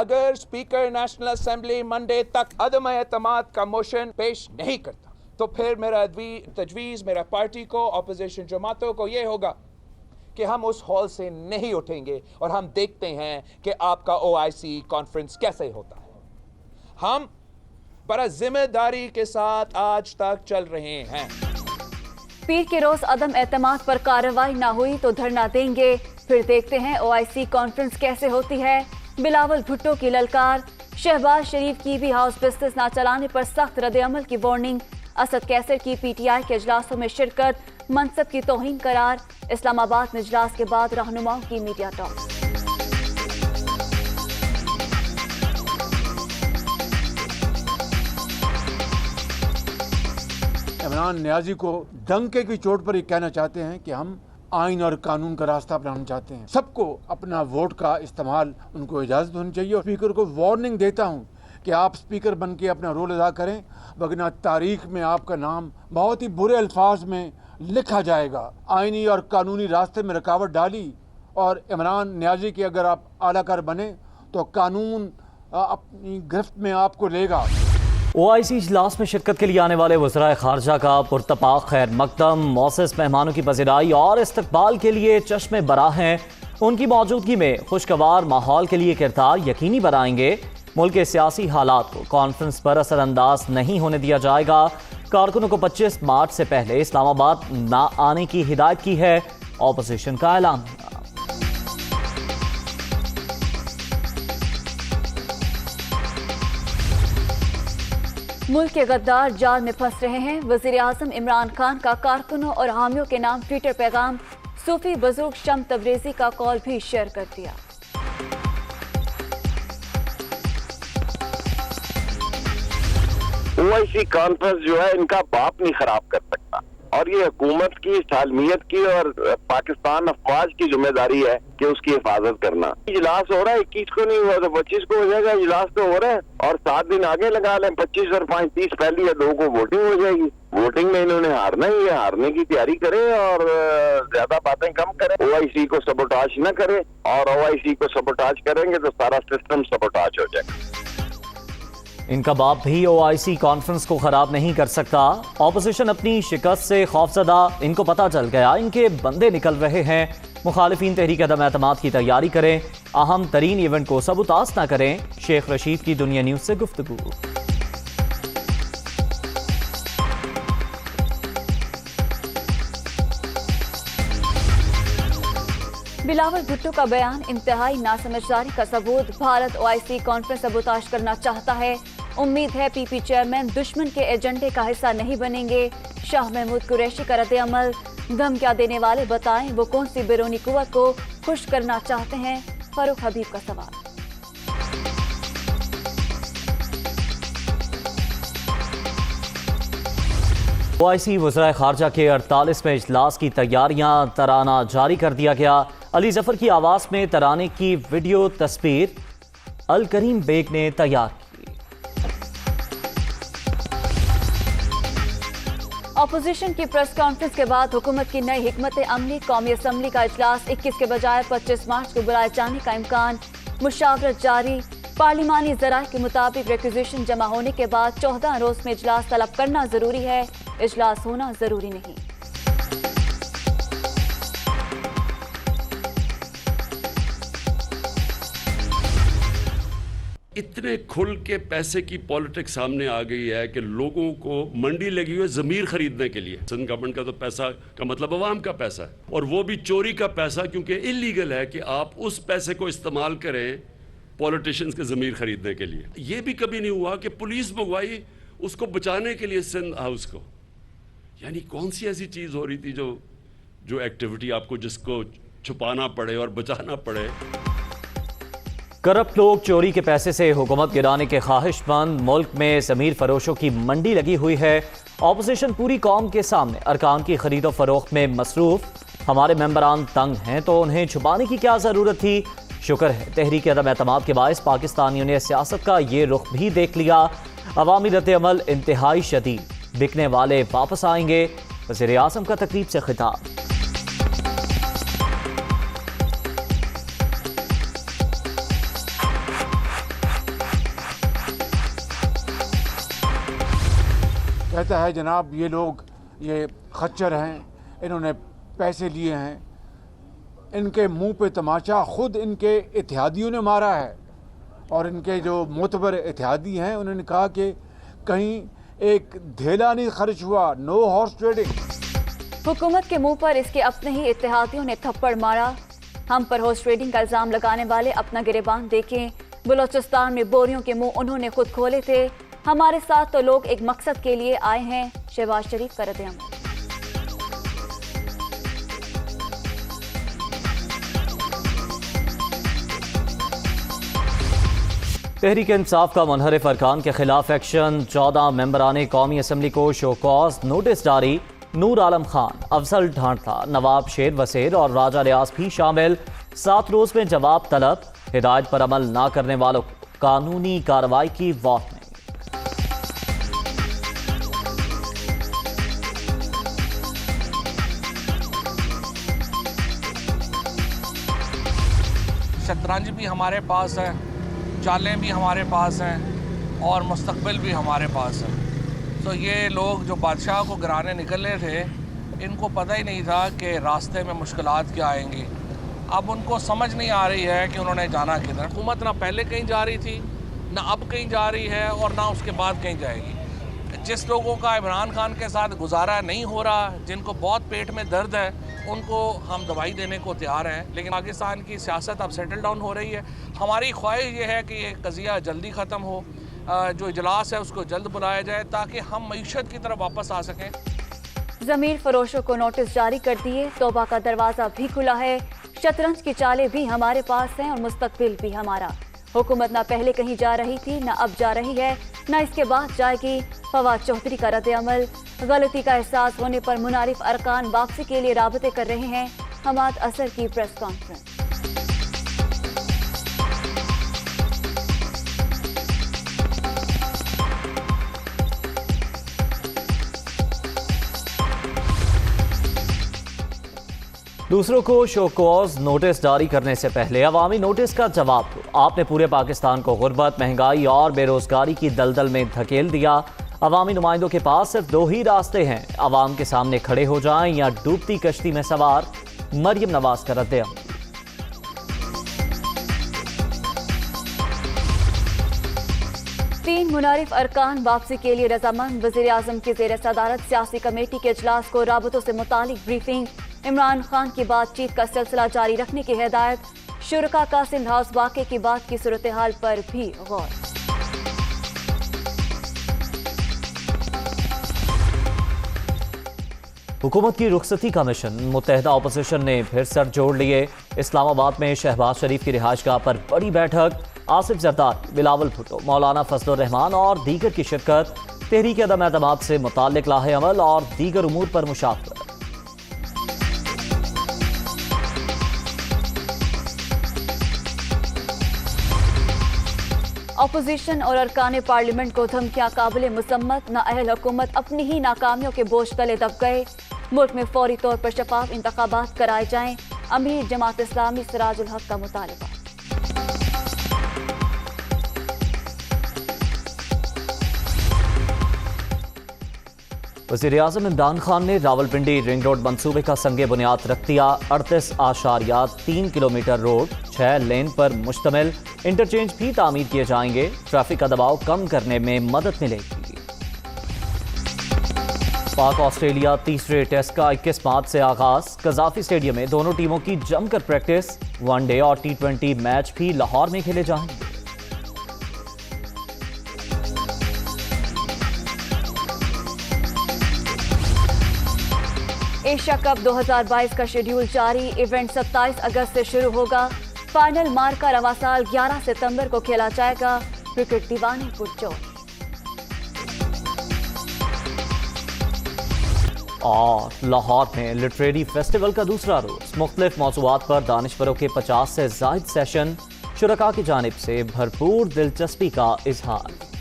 اگر speaker national assembly Monday تک عدم اعتماد کا موشن پیش نہیں کرتا تو پھر میرا تجویز میرا پارٹی کو اپوزیشن جماعتوں کو یہ ہوگا کہ ہم اس ہال سے نہیں اٹھیں گے اور ہم دیکھتے ہیں کہ آپ کا OIC کانفرنس کیسے ہوتا ہے. ہم بڑا ذمہ داری کے ساتھ آج تک چل رہے ہیں. پیر کے روز عدم اعتماد پر کارروائی نہ ہوئی تو دھرنا دیں گے، پھر دیکھتے ہیں OIC کانفرنس کیسے ہوتی ہے. بلاول بھٹو کی للکار، شہباز شریف کی بھی ہاؤس بزنس نہ چلانے پر سخت رد عمل کی وارننگ. اسد کیسر کی PTI کے اجلاسوں میں شرکت منصب کی توہین قرار. اسلام آباد میں اجلاس کے بعد رہنماؤں کی میڈیا ٹاک. عمران نیازی کو ڈنکے کی چوٹ پر یہ کہنا چاہتے ہیں کہ ہم آئین اور قانون کا راستہ اپنانا چاہتے ہیں. سب کو اپنا ووٹ کا استعمال ان کو اجازت ہونی چاہیے. اور اسپیکر کو وارننگ دیتا ہوں کہ آپ اسپیکر بن کے اپنا رول ادا کریں، وگرنہ تاریخ میں آپ کا نام بہت ہی برے الفاظ میں لکھا جائے گا. آئینی اور قانونی راستے میں رکاوٹ ڈالی اور عمران نیازی کے اگر آپ اعلیٰ کار بنے تو قانون اپنی گرفت میں آپ کو لے گا. OIC اجلاس میں شرکت کے لیے آنے والے وزرائے خارجہ کا پرتپاک خیر مقدم، معزز مہمانوں کی پذیرائی اور استقبال کے لیے چشم براہ ہیں. ان کی موجودگی میں خوشگوار ماحول کے لیے کردار یقینی بنائیں گے. ملک کے سیاسی حالات کو کانفرنس پر اثر انداز نہیں ہونے دیا جائے گا. کارکنوں کو 25 مارچ سے پہلے اسلام آباد نہ آنے کی ہدایت کی ہے. اپوزیشن کا اعلان. ملک کے غدار جال میں پھنس رہے ہیں. وزیر اعظم عمران خان کا کارکنوں اور حامیوں کے نام ٹویٹر پیغام. صوفی بزرگ شمس تبریزی کا کال بھی شیئر کر دیا. OIC کانفرنس جو ہے ان کا باپ نہیں خراب کر سکتا، اور یہ حکومت کی سالمیت کی اور پاکستان افواج کی ذمہ داری ہے کہ اس کی حفاظت کرنا. اجلاس ہو رہا ہے 21 کو نہیں ہوا تو 25 کو ہو جائے گا. اجلاس تو ہو رہا ہے اور 7 دن آگے لگا لیں. 25 اور 5 30 پہلی یا 2 کو ووٹنگ ہو جائے گی. ووٹنگ میں انہوں نے ہارنا ہی ہے. ہارنے کی تیاری کرے اور زیادہ باتیں کم کریں. OIC کو سبوٹاج نہ کرے، اور OIC کو سبوٹاج کریں گے تو سارا سسٹم سبوٹاج ہو جائے گا. ان کا باپ بھی OIC کانفرنس کو خراب نہیں کر سکتا. اپوزیشن اپنی شکست سے خوفزدہ، ان کو پتہ چل گیا ان کے بندے نکل رہے ہیں. مخالفین تحریک عدم اعتماد کی تیاری کریں، اہم ترین ایونٹ کو سبوتاژ نہ کریں. شیخ رشید کی دنیا نیوز سے گفتگو. بلاول بھٹو کا بیان انتہائی ناسمجھداری کا ثبوت. بھارت OIC کانفرنس سبوتاژ کرنا چاہتا ہے. امید ہے PP چیئرمین دشمن کے ایجنڈے کا حصہ نہیں بنیں گے. شاہ محمود قریشی کا رد عمل. دھمکیاں دینے والے بتائیں وہ کون سی بیرونی قوت کو خوش کرنا چاہتے ہیں. فاروق حبیب کا سوال. OIC وزرائے خارجہ کے 48ویں اجلاس کی تیاریاں. ترانہ جاری کر دیا گیا. علی ظفر کی آواز میں ترانے کی ویڈیو تصویر الکریم بیگ نے تیار کی. اپوزیشن کی پریس کانفرنس کے بعد حکومت کی نئی حکمت عملی. قومی اسمبلی کا اجلاس 21 کے بجائے 25 مارچ کو بلائے جانے کا امکان. مشاورت جاری. پارلیمانی ذرائع کے مطابق ریکویزیشن جمع ہونے کے بعد 14 روز میں اجلاس طلب کرنا ضروری ہے. اجلاس ہونا ضروری نہیں. اتنے کھل کے پیسے کی پالیٹکس سامنے آ گئی ہے کہ لوگوں کو منڈی لگی ہوئی ہے ضمیر خریدنے کے لیے. سندھ گورنمنٹ کا تو پیسہ کا مطلب عوام کا پیسہ ہے، اور وہ بھی چوری کا پیسہ، کیونکہ انلیگل ہے کہ آپ اس پیسے کو استعمال کریں پولیٹیشنز کے ضمیر خریدنے کے لیے. یہ بھی کبھی نہیں ہوا کہ پولیس منگوائی اس کو بچانے کے لیے سندھ ہاؤس کو. یعنی کون سی ایسی چیز ہو رہی تھی جو ایکٹیویٹی آپ کو جس کو چھپانا پڑے اور بچانا پڑے. کرپٹ لوگ چوری کے پیسے سے حکومت گرانے کے خواہش مند. ملک میں ضمیر فروشوں کی منڈی لگی ہوئی ہے. اپوزیشن پوری قوم کے سامنے ارکان کی خرید و فروخت میں مصروف. ہمارے ممبران تنگ ہیں تو انہیں چھپانے کی کیا ضرورت تھی. شکر ہے تحریک عدم اعتماد کے باعث پاکستانیوں نے سیاست کا یہ رخ بھی دیکھ لیا. عوامی رد عمل انتہائی شدید. بکنے والے واپس آئیں گے. وزیر اعظم کا تقریب سے خطاب. کہتا ہے جناب یہ لوگ یہ خچر ہیں, انہوں نے پیسے لیے ہیں. ان کے منہ پہ تماچا خود ان کے اتحادیوں نے مارا ہے, اور ان کے جو معتبر اتحادی ہیں انہوں نے کہا کہ کہیں ایک دھیلا نہیں خرچ ہوا, نو ہارس ٹریڈنگ. حکومت کے منہ پر اس کے اپنے ہی اتحادیوں نے تھپڑ مارا. ہم پر ہارس ٹریڈنگ کا الزام لگانے والے اپنا گریبان دیکھیں. بلوچستان میں بوریوں کے منہ انہوں نے خود کھولے تھے. ہمارے ساتھ تو لوگ ایک مقصد کے لیے آئے ہیں. شہباز شریف کا ردعمل. تحریک انصاف کا منحرف ارکان کے خلاف ایکشن. 14 ممبران قومی اسمبلی کو شو کاز نوٹس جاری. نور عالم خان, افضل ڈھانٹا, نواب شیر وسیر اور راجہ ریاض بھی شامل. 7 روز میں جواب طلب. ہدایت پر عمل نہ کرنے والوں کو قانونی کارروائی کی وارننگ. شطرنج بھی ہمارے پاس ہے, چالیں بھی ہمارے پاس ہیں, اور مستقبل بھی ہمارے پاس ہے. تو یہ لوگ جو بادشاہ کو گرانے نکلے تھے, ان کو پتہ ہی نہیں تھا کہ راستے میں مشکلات کیا آئیں گی. اب ان کو سمجھ نہیں آ رہی ہے کہ انہوں نے جانا کدھر. حکومت نہ پہلے کہیں جا رہی تھی, نہ اب کہیں جا رہی ہے, اور نہ اس کے بعد کہیں جائے گی. جس لوگوں کا عمران خان کے ساتھ گزارا نہیں ہو رہا, جن کو بہت پیٹ میں درد ہے, ان کو ہم دوائی دینے کو تیار ہیں. لیکن پاکستان کی سیاست اب سیٹل ڈاؤن ہو رہی ہے. ہماری خواہش یہ ہے کہ یہ قضیہ جلدی ختم ہو. جو اجلاس ہے اس کو جلد بلایا جائے تاکہ ہم معیشت کی طرف واپس آ سکیں. ضمیر فروشوں کو نوٹس جاری کر دیے. توبہ کا دروازہ بھی کھلا ہے. شطرنج کی چالیں بھی ہمارے پاس ہیں اور مستقبل بھی ہمارا. حکومت نہ پہلے کہیں جا رہی تھی, نہ اب جا رہی ہے, نہ اس کے بعد جائے گی. فواد چودھری کا رد عمل. غلطی کا احساس ہونے پر منحرف ارکان واپسی کے لیے رابطے کر رہے ہیں. حماد اظہر کی پریس کانفرنس. دوسروں کو شو کاز نوٹس جاری کرنے سے پہلے عوامی نوٹس کا جواب دو. آپ نے پورے پاکستان کو غربت, مہنگائی اور بے روزگاری کی دلدل میں دھکیل دیا. عوامی نمائندوں کے پاس صرف 2 ہی راستے ہیں, عوام کے سامنے کھڑے ہو جائیں یا ڈوبتی کشتی میں سوار. مریم نواز کا رد عمل. تین منحرف ارکان واپسی کے لیے رضامند. وزیر اعظم کی زیر صدارت سیاسی کمیٹی کے اجلاس کو رابطوں سے متعلق بریفنگ. عمران خان کی بات چیت کا سلسلہ جاری رکھنے کی ہدایت. شرکاء کا سندھ ہاؤس واقعے کی بات کی صورتحال پر بھی غور. حکومت کی رخصتی کا مشن. متحدہ اپوزیشن نے پھر سر جوڑ لیے. اسلام آباد میں شہباز شریف کی رہائش گاہ پر بڑی بیٹھک. آصف زرداری, بلاول بھٹو, مولانا فضل الرحمان اور دیگر کی شرکت. تحریک عدم اعتماد سے متعلق لاہ عمل اور دیگر امور پر مشاورت. اپوزیشن اور ارکان پارلیمنٹ کو دھمکیاں قابل مذمت. نااہل حکومت اپنی ہی ناکامیوں کے بوجھ تلے دب گئے. ملک میں فوری طور پر شفاف انتخابات کرائے جائیں. امیر جماعت اسلامی سراج الحق کا مطالبہ. وزیر اعظم عمران خان نے راولپنڈی رنگ روڈ منصوبے کا سنگ بنیاد رکھ دیا. 38.3 کلومیٹر روڈ 6 لین پر مشتمل. انٹرچینج بھی تعمیر کیے جائیں گے. ٹریفک کا دباؤ کم کرنے میں مدد ملے گی. پاک آسٹریلیا تیسرے ٹیسٹ کا 21 مارچ سے آغاز. قذافی اسٹیڈیم میں دونوں ٹیموں کی جم کر پریکٹس. ون ڈے اور T20 میچ بھی لاہور میں کھیلے جائیں گے. ایشیا کپ 2022 کا شیڈیول جاری. ایونٹ 27 اگست سے شروع ہوگا. فائنل مارکا رواں سال 11 ستمبر کو کھیلا جائے گا. کرکٹ دیوانے پرجوش. اور لاہور میں لٹریری فیسٹیول کا دوسرا روز. مختلف موضوعات پر دانشوروں کے 50 سے زائد سیشن. شرکاء کی جانب سے بھرپور دلچسپی کا اظہار.